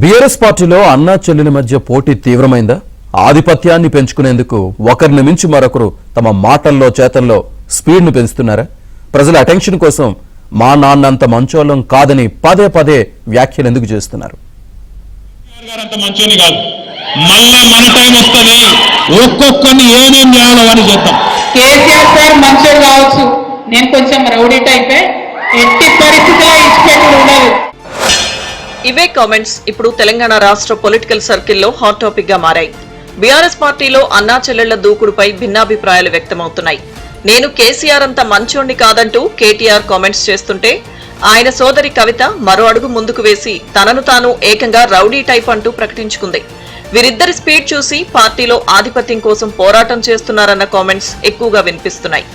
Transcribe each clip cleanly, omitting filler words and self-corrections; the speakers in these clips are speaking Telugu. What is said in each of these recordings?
బీఆర్ఎస్ పార్టీలో అన్నా చెల్లెల మధ్య పోటీ తీవ్రమైందా? ఆధిపత్యాన్ని పెంచుకునేందుకు ఒకరిని మించి మరొకరు తమ మాటల్లో చేతల్లో స్పీడ్ను పెంచుతున్నారా? ప్రజల అటెన్షన్ కోసం మా నాన్నంత మంచోళం కాదని పదే పదే వ్యాఖ్యలు ఎందుకు చేస్తున్నారు? ఒక్కొక్కరిని ఏమేం చేయాలో అని చెప్తాం. కేసీఆర్ సార్ మంచోడు కావచ్చు, నేను కొంచెం రౌడీ టైపే, ఎట్టి పరిస్థితిలో ఇచ్చిపెట్టుడు ఉండదు. ఇవే కామెంట్స్ ఇప్పుడు తెలంగాణ రాష్ట్ర పొలిటికల్ సర్కిల్లో హాట్ టాపిక్ గా మారాయి. బీఆర్ఎస్ పార్టీలో అన్నా చెల్లెళ్ల దూకుడుపై భిన్నాభిప్రాయాలు వ్యక్తమవుతున్నాయి. నేను కేసీఆర్ అంత మంచోణ్ణి కాదంటూ కేటీఆర్ కామెంట్స్ చేస్తుంటే, ఆయన సోదరి కవిత మరో అడుగు ముందుకు వేసి తనను తాను ఏకంగా రౌడీ టైప్ అంటూ ప్రకటించుకుంది. వీరిద్దరి స్పీడ్ చూసి పార్టీలో ఆధిపత్యం కోసం పోరాటం చేస్తున్నారన్న కామెంట్స్ ఎక్కువగా వినిపిస్తున్నాయి.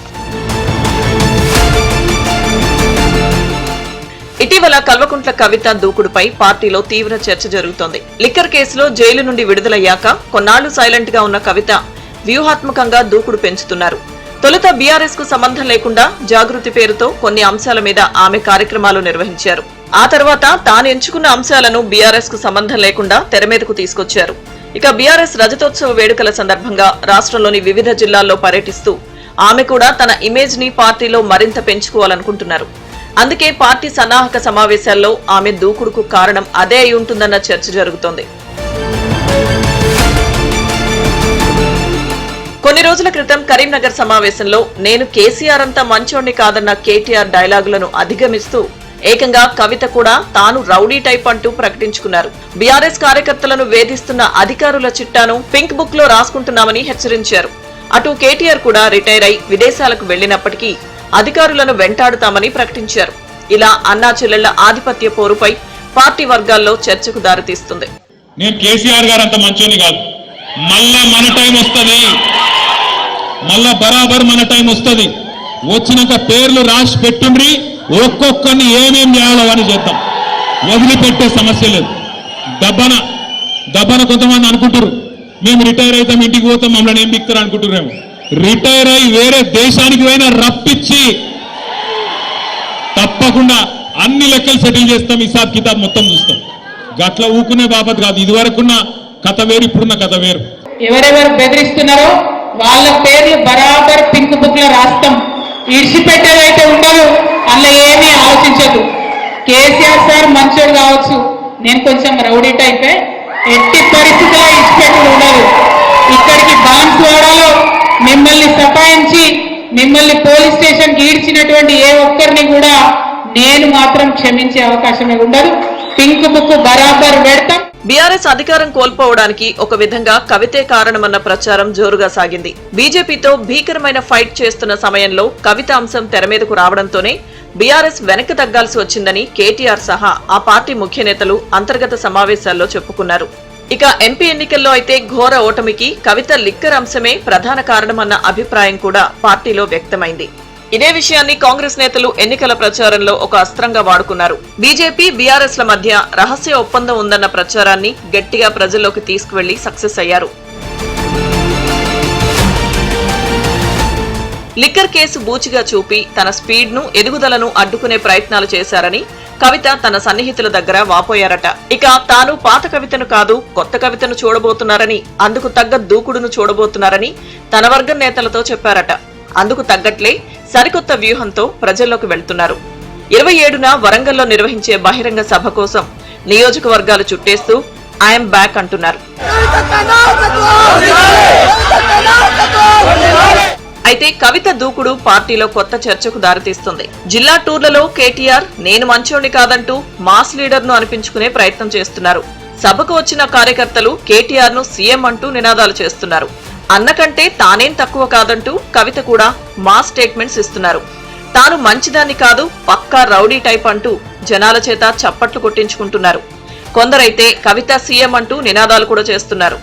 ఇటీవల కల్వకుంట్ల కవిత దూకుడుపై పార్టీలో తీవ్ర చర్చ జరుగుతోంది. లిక్కర్ కేసులో జైలు నుండి విడుదలయ్యాక కొన్నాళ్లు సైలెంట్ గా ఉన్న కవిత వ్యూహాత్మకంగా దూకుడు పెంచుతున్నారు. తొలుత బీఆర్ఎస్ కు సంబంధం లేకుండా జాగృతి పేరుతో కొన్ని అంశాల మీద ఆమె కార్యక్రమాలు నిర్వహించారు. ఆ తర్వాత తాను ఎంచుకున్న అంశాలను బీఆర్ఎస్ కు సంబంధం లేకుండా తెరమీదకు తీసుకొచ్చారు. ఇక బీఆర్ఎస్ రజతోత్సవ వేడుకల సందర్భంగా రాష్ట్రంలోని వివిధ జిల్లాల్లో పర్యటిస్తూ ఆమె కూడా తన ఇమేజ్ ని పార్టీలో మరింత పెంచుకోవాలనుకుంటున్నారు. అందుకే పార్టీ సన్నాహక సమావేశాల్లో ఆమె దూకుడుకు కారణం అదే అయి ఉంటుందన్న చర్చ జరుగుతోంది. కొన్ని రోజుల క్రితం కరీంనగర్ సమావేశంలో నేను కేసీఆర్ అంతా మంచోణ్ణి కాదన్న కేటీఆర్ డైలాగులను అధిగమిస్తూ ఏకంగా కవిత కూడా తాను రౌడీ టైప్ అంటూ ప్రకటించుకున్నారు. బీఆర్ఎస్ కార్యకర్తలను వేధిస్తున్న అధికారుల చిట్టాను పింక్ బుక్ లో రాసుకుంటున్నామని హెచ్చరించారు. అటు కేటీఆర్ కూడా రిటైర్ అయి విదేశాలకు వెళ్లినప్పటికీ అధికారులను వెంటాడుతామని ప్రకటించారు. ఇలా అన్నా చెల్లెళ్ల ఆధిపత్య పోరుపై పార్టీ వర్గాల్లో చర్చకు దారితీస్తుంది. నేను కేసీఆర్ గారు అంత మంచోని కాదు, మళ్ళా మన టైం వస్తుంది, మళ్ళా బరాబర్ మన టైం వస్తుంది. వచ్చినాక పేర్లు రాసి పెట్టుండ్రి, ఒక్కొక్కరిని ఏమేం చేయాలో అని చేద్దాం. వదిలిపెట్టే సమస్య లేదు. దబ్బన కొంతమంది అనుకుంటారు మేము రిటైర్ అవుతాం, ఇంటికి పోతాం, మమ్మల్ని ఏం బిక్తారు అనుకుంటున్నాము. రిటైర్ అయి వేరే దేశానికి పోయినా రప్పించి తప్పకుండా అన్ని లెక్కలు సెటిల్ చేస్తాం, హిసాబ్ కితాబ్ మొత్తం చూస్తాం. గట్ల ఊకునే బాబత్ కాదు. ఇది వరకున్న కథ వేరు, ఇప్పుడున్న కథ వేరు. ఎవరెవరు బెదిరిస్తున్నారో వాళ్ళ పేర్లు బరాబర్ పింక్ బుక్ లో రాస్తాం. ఇడిచిపెట్టేదైతే ఉండదు, అలా ఏమీ ఆలోచించదు. కేసీఆర్ సార్ మంచోడు కావచ్చు, నేను కొంచెం రౌడీ టైపే, ఎట్టి పరిస్థితిలో ఇడిచిపెట్టుడు ఉండదు. ఇక్కడికి బాన్స్వాడలో మిమ్మల్ని సతాయించి మిమ్మల్ని పోలీస్ స్టేషన్ కి ఈడ్చినటువంటి ఏ ఒక్కరిని కూడా నేను మాత్రం క్షమించే అవకాశమే ఉండదు. పింక్ బుక్ బరాబర్ పెడతాం. బీఆర్ఎస్ అధికారం కోల్పోవడానికి ఒక విధంగా కవితే కారణమన్న ప్రచారం జోరుగా సాగింది. బీజేపీతో భీకరమైన ఫైట్ చేస్తున్న సమయంలో కవిత అంశం తెరమీదకు రావడంతోనే బీఆర్ఎస్ వెనక్కి తగ్గాల్సి వచ్చిందని కేటీఆర్ సహా ఆ పార్టీ ముఖ్య నేతలు అంతర్గత సమావేశాల్లో చెప్పుకున్నారు. ఇక ఎంపీ ఎన్నికల్లో అయితే ఘోర ఓటమికి కవిత లిక్కర్ అంశమే ప్రధాన కారణమన్న అభిప్రాయం కూడా పార్టీలో వ్యక్తమైంది. ఇదే విషయాన్ని కాంగ్రెస్ నేతలు ఎన్నికల ప్రచారంలో ఒక అస్త్రంగా వాడుకున్నారు. బీజేపీ బీఆర్ఎస్ ల మధ్య రహస్య ఒప్పందం ఉందన్న ప్రచారాన్ని గట్టిగా ప్రజల్లోకి తీసుకువెళ్లి సక్సెస్ అయ్యారు. లిక్కర్ కేసు బూచిగా చూపి తన స్పీడ్ ను ఎదుగుదలను అడ్డుకునే ప్రయత్నాలు చేశారని కవిత తన సన్నిహితుల దగ్గర వాపోయారట. ఇక తాను పాత కవితను కాదు కొత్త కవితను చూడబోతున్నారని, అందుకు తగ్గ దూకుడును చూడబోతున్నారని తన వర్గం నేతలతో చెప్పారట. అందుకు తగ్గట్లే సరికొత్త వ్యూహంతో ప్రజల్లోకి వెళ్తున్నారు. 27న వరంగల్లో నిర్వహించే బహిరంగ సభ కోసం నియోజకవర్గాలు చుట్టేస్తూ ఐఎమ్ బ్యాక్ అంటున్నారు. అయితే కవిత దూకుడు పార్టీలో కొత్త చర్చకు దారితీస్తుంది. జిల్లా టూర్లలో కేటీఆర్ నేను మంచోణ్ణి కాదంటూ మాస్ లీడర్ ను అనిపించుకునే ప్రయత్నం చేస్తున్నారు. సభకు వచ్చిన కార్యకర్తలు కేటీఆర్ ను సీఎం అంటూ నినాదాలు చేస్తున్నారు. అన్నకంటే తానేం తక్కువ కాదంటూ కవిత కూడా మాస్ స్టేట్మెంట్స్ ఇస్తున్నారు. తాను మంచిదాన్ని కాదు పక్కా రౌడీ టైప్ అంటూ జనాల చేత చప్పట్లు కొట్టించుకుంటున్నారు. కొందరైతే కవిత సీఎం అంటూ నినాదాలు కూడా చేస్తున్నారు.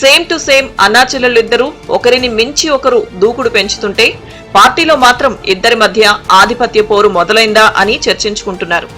సేమ్ టు సేమ్ అన్నా చెల్లెళ్ళిద్దరూ ఒకరిని మించి ఒకరు దూకుడు పెంచుతుంటే పార్టీలో మాత్రం ఇద్దరి మధ్య ఆధిపత్య పోరు మొదలైందా అని చర్చించుకుంటున్నారు.